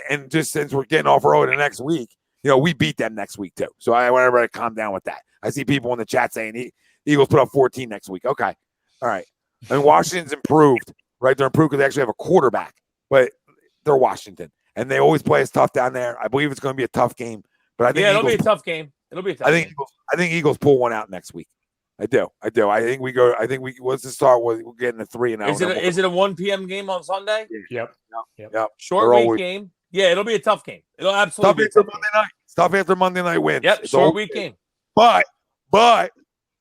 And just since we're getting off early the next week, we beat them next weweek too. So I want everybody to calm down with that. I see people in the chat saying Eagles put up 14 next week. Okay. All right. And Washington's improved, right? They're improved because they actually have a quarterback, but they're Washington. And they always play us tough down there. I believe it's going to be a tough game. But I think it'll be a tough game. It'll be a tough game. I think Eagles pull one out next week. I do. I think what's the start? We're getting a 3-0. Is it a 1 p.m. game on Sunday? Yep. Short week game. Yeah, it'll be a tough game. It'll absolutely be tough after Monday night. Tough after Monday night wins. Yep, short week game. But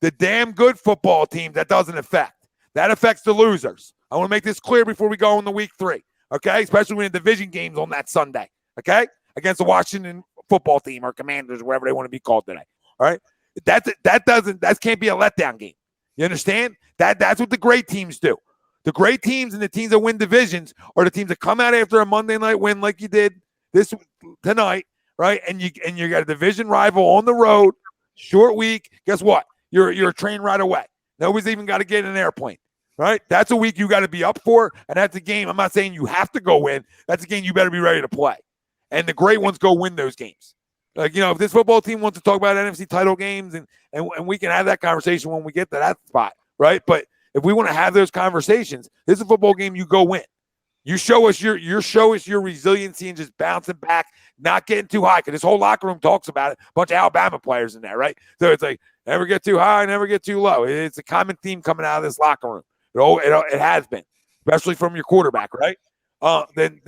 the damn good football team that doesn't affect. That affects the losers. I want to make this clear before we go into week 3. Okay? Especially when the division games on that Sunday. Okay? Against the Washington football team or Commanders, whatever they want to be called today. All right? That can't be a letdown game. You understand? That's what the great teams do. The great teams and the teams that win divisions are the teams that come out after a Monday night win like you did tonight, right? And you got a division rival on the road, short week. Guess what? You're a train right away. Nobody's even got to get in an airplane, right? That's a week you got to be up for, and that's a game. I'm not saying you have to go win. That's a game you better be ready to play. And the great ones go win those games. Like, if this football team wants to talk about NFC title games, and we can have that conversation when we get to that spot, right? But if we want to have those conversations, this is a football game you go win. You show us your resiliency and just bouncing back, not getting too high. Because this whole locker room talks about it. A bunch of Alabama players in there, right? So it's like, never get too high, never get too low. It's a common theme coming out of this locker room. It has been, especially from your quarterback, right? Then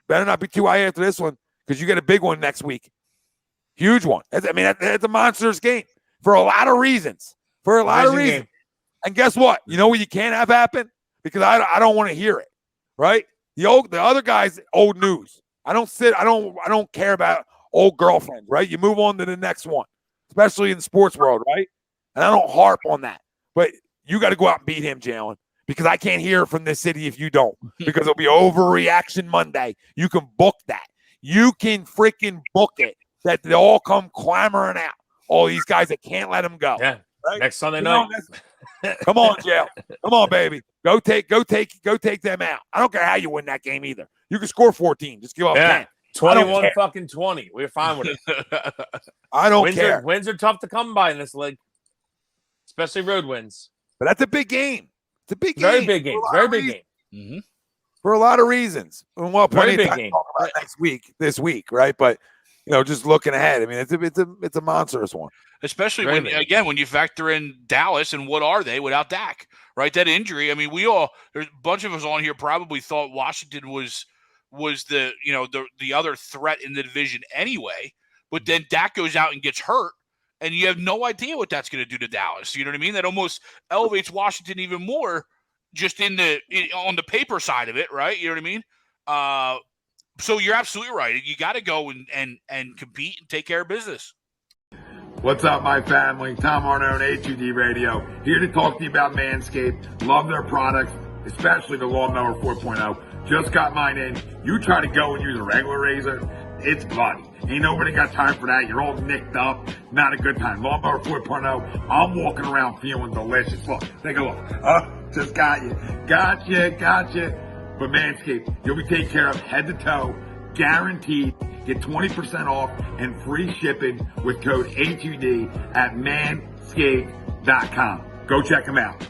better not be too high after this one, because you get a big one next week. Huge one. That's a monstrous game for a lot of reasons. Game. And guess what? You know what you can't have happen? Because I don't want to hear it. Right? The other guy's old news. I don't care about old girlfriends, right? You move on to the next one, especially in the sports world, right? And I don't harp on that. But you got to go out and beat him, Jalen, because I can't hear from this city if you don't, because it'll be Overreaction Monday. You can book that. You can freaking book it, that they all come clamoring out. All these guys that can't let them go. Yeah. Right? Next Sunday night. Come on, Jalen. Come on, baby. Go take them out. I don't care how you win that game either. You can score 14. Just give up 10. 21 fucking 20. We're fine with it. I don't care. Wins are tough to come by in this league, especially road wins. But that's a big game. It's a big game. Very big game. Very big game. Mm-hmm. For a lot of reasons. And well, plenty of time game. to talk about this week, right? But just looking ahead, I mean, it's a monstrous one. Especially when you factor in Dallas and what are they without Dak, right? That injury. I mean, there's a bunch of us on here probably thought Washington was the other threat in the division anyway. But then Dak goes out and gets hurt, and you have no idea what that's going to do to Dallas. You know what I mean? That almost elevates Washington even more, just on the paper side of it, right? You know what I mean? So you're absolutely right. You got to go and compete and take care of business. What's up, my family? Tom Arnone, HUD Radio, here to talk to you about Manscaped. Love their products, especially the Lawnmower 4.0. Just got mine in. You try to go and use a regular razor, it's bloody. Ain't nobody got time for that. You're all nicked up. Not a good time. Lawnmower 4.0, I'm walking around feeling delicious. Look, take a look. Just got you. Gotcha. But Manscaped, you'll be taken care of head to toe, guaranteed. Get 20% off and free shipping with code HUD at manscaped.com. Go check them out.